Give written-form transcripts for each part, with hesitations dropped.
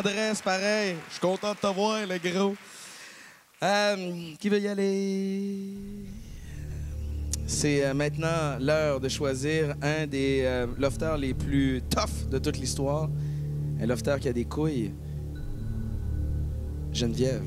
André, c'est pareil. Je suis content de te voir, le gros. Qui veut y aller? C'est maintenant l'heure de choisir un des lofters les plus tough de toute l'histoire. Un lofter qui a des couilles. Geneviève.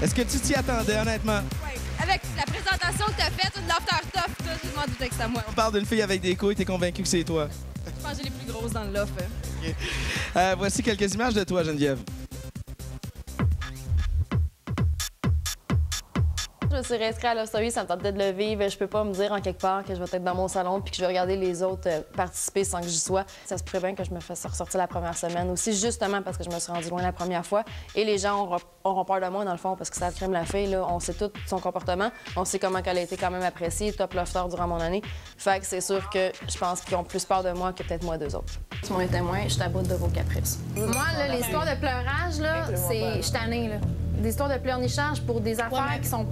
Est-ce que tu t'y attendais, honnêtement? Oui. Avec la présentation que tu as faite, une lofter top, je m'en doutais que c'était moi. On parle d'une fille avec des couilles, t'es convaincu que c'est toi? Je pense que j'ai les plus grosses dans le loft. Okay. Voici quelques images de toi, Geneviève. Je me suis réinscrite à Love Story, ça me tentait de le vivre. Je peux pas me dire en quelque part que je vais être dans mon salon puis que je vais regarder les autres participer sans que j'y sois. Ça se pourrait bien que je me fasse ressortir la première semaine aussi, justement parce que je me suis rendue loin la première fois. Et les gens auront peur de moi, dans le fond, parce que ça crème la fille. Là. On sait tout son comportement. On sait comment elle a été quand même appréciée, top lofter durant mon année. Fait que c'est sûr que je pense qu'ils ont plus peur de moi que peut-être moi d'eux autres. Tu m'en es témoin, je t'aboute de vos caprices. Moi, là, les histoires de pleurage, là, c'est... Je suis tannée, là. Des histoires de pleurnichage pour des affaires qui sont...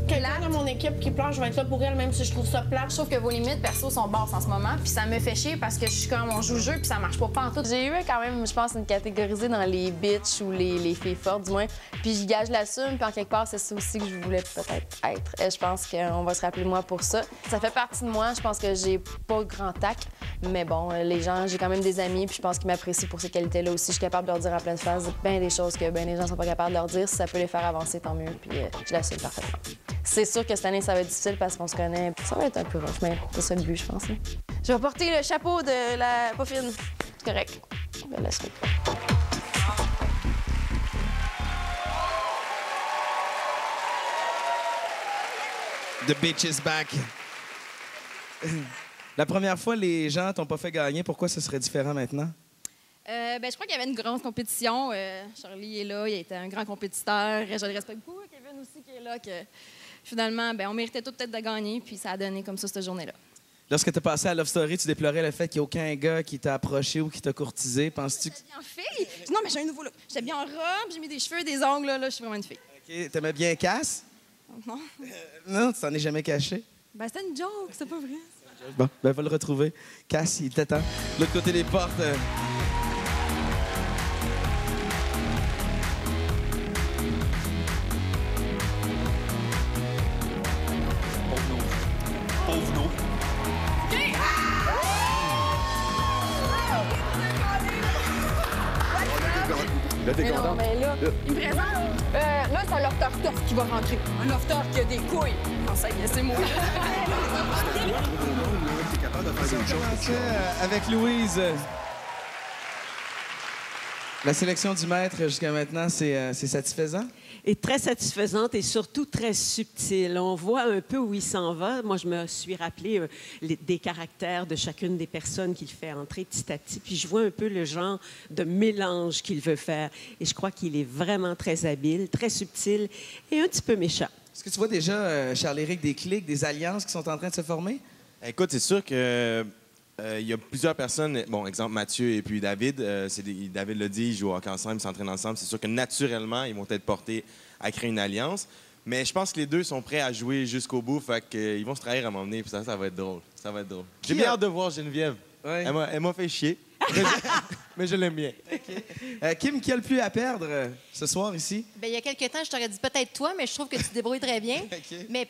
Quelqu'un dans mon équipe qui pleure, je vais être là pour elle, même si je trouve ça plate. Je trouve que vos limites perso sont basses en ce moment, puis ça me fait chier parce que je suis comme on joue le jeu puis ça marche pas en tout. J'ai eu quand même, je pense, une catégorisée dans les bitches ou les filles fortes, du moins. Puis je gage l'assume, puis en quelque part, c'est ça aussi que je voulais peut-être être. Et je pense qu'on va se rappeler de moi pour ça. Ça fait partie de moi. Je pense que j'ai pas grand tact, mais bon, les gens, j'ai quand même des amis, puis je pense qu'ils m'apprécient pour ces qualités-là aussi. Je suis capable de leur dire à pleine face bien des choses que ben les gens sont pas capables de leur dire. Si ça peut les faire avancer, tant mieux. Puis je l'assume parfaitement. C'est sûr que cette année, ça va être difficile parce qu'on se connaît. Ça va être un peu rough, mais c'est ça le but, je pense. Hein. Je vais porter le chapeau de la poffine. C'est correct. Je vais la suite. The bitch is back. La première fois, les gens t'ont pas fait gagner. Pourquoi ce serait différent maintenant? Je crois qu'il y avait une grande compétition. Charlie est là, il a été un grand compétiteur. Je le respecte beaucoup. Kevin aussi qui est là. Que finalement, on méritait tout peut-être de gagner, puis ça a donné comme ça cette journée-là. Lorsque tu es passé à Love Story, tu déplorais le fait qu'il n'y a aucun gars qui t'a approché ou qui t'a courtisé. Penses-tu que... J'étais bien fille. Non, mais j'ai un nouveau look. J'étais bien en robe, j'ai mis des cheveux, des ongles. Là, je suis vraiment une fille. OK. T'aimais bien Cass? Non. Non, tu t'en es jamais caché. C'était une joke, c'est pas vrai. Bon, va le retrouver. Cass, il t'attend. De l'autre côté des portes... Là, t'es content? Non, mais là, Il me présente. là c'est un lofter tough qui va rentrer. Un lofter qui a des couilles. Non, ça y est, c'est moi. T'es capable de faire quelque chose. Avec Louise. La sélection du maître jusqu'à maintenant, c'est satisfaisant? Est très satisfaisante et surtout très subtile. On voit un peu où il s'en va. Moi, je me suis rappelé des caractères de chacune des personnes qu'il fait entrer petit à petit, puis je vois un peu le genre de mélange qu'il veut faire. Et je crois qu'il est vraiment très habile, très subtil et un petit peu méchant. Est-ce que tu vois déjà, Charles-Éric, des cliques, des alliances qui sont en train de se former? Écoute, c'est sûr que il y a plusieurs personnes, bon, exemple Mathieu et puis David, David l'a dit, ils jouent au hockey ensemble, ils s'entraînent ensemble. C'est sûr que naturellement, ils vont être portés à créer une alliance. Mais je pense que les deux sont prêts à jouer jusqu'au bout, fait qu'ils vont se trahir à un moment donné, puis ça va être drôle. Ça va être drôle. J'ai bien hâte de voir Geneviève. Ouais. Elle m'a fait chier, mais je l'aime bien. Okay. Kim, qui a le plus à perdre ce soir ici? Bien, il y a quelques temps, je t'aurais dit peut-être toi, mais je trouve que tu te débrouilles très bien. Okay. Mais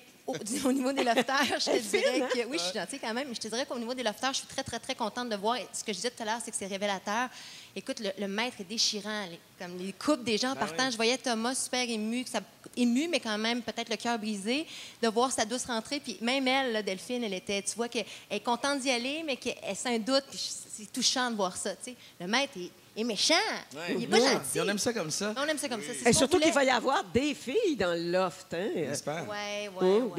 au niveau des lofters, je te dirais que... Oui, je suis gentille quand même, mais je te dirais qu'au niveau des lofters, je suis très, très, très contente de voir. Ce que je disais tout à l'heure, c'est que c'est révélateur. Écoute, le maître est déchirant. Comme les coupes des gens partant. Je voyais Thomas super ému, ému, mais quand même peut-être le cœur brisé, de voir sa douce rentrée. Puis même elle, là, Delphine, tu vois qu'elle est contente d'y aller, mais qu'elle sent un doute. Puis c'est touchant de voir ça, tu sais. Le maître est méchant. Ouais. Il est pas gentil. Puis on aime ça comme ça. On aime ça comme ça. Et surtout qu'il va y avoir des filles dans le loft. Hein? J'espère. Ouais.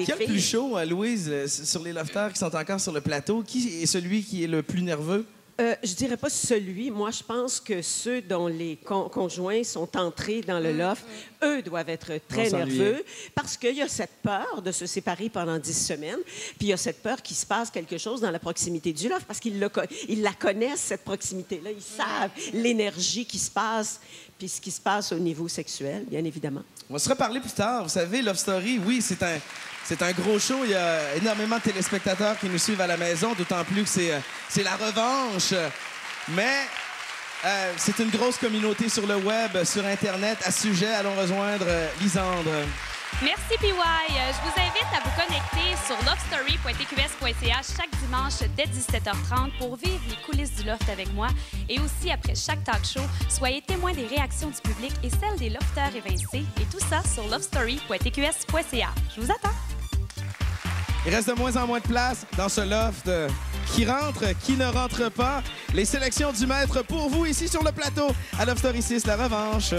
Qui a le plus chaud, Louise, sur les lofters qui sont encore sur le plateau? Qui est celui qui est le plus nerveux? Je dirais pas celui. Moi, je pense que ceux dont les conjoints sont entrés dans le loft, eux doivent être très nerveux parce qu'il y a cette peur de se séparer pendant 10 semaines. Puis il y a cette peur qu'il se passe quelque chose dans la proximité du loft parce qu'ils la connaissent, cette proximité-là. Ils savent l'énergie qui se passe puis ce qui se passe au niveau sexuel, bien évidemment. On va se reparler plus tard. Vous savez, Love Story, oui, c'est un gros show. Il y a énormément de téléspectateurs qui nous suivent à la maison, d'autant plus que c'est la revanche. Mais c'est une grosse communauté sur le web, sur Internet. À ce sujet, allons rejoindre Lisandre. Merci, PY. Je vous invite à vous connecter sur lovestory.tqs.ca chaque dimanche dès 17h30 pour vivre les coulisses du loft avec moi. Et aussi, après chaque talk show, soyez témoins des réactions du public et celles des lofteurs évincés. Et tout ça sur lovestory.tqs.ca. Je vous attends. Il reste de moins en moins de place dans ce loft. Qui rentre, qui ne rentre pas. Les sélections du maître pour vous ici sur le plateau à Love Story 6, la revanche.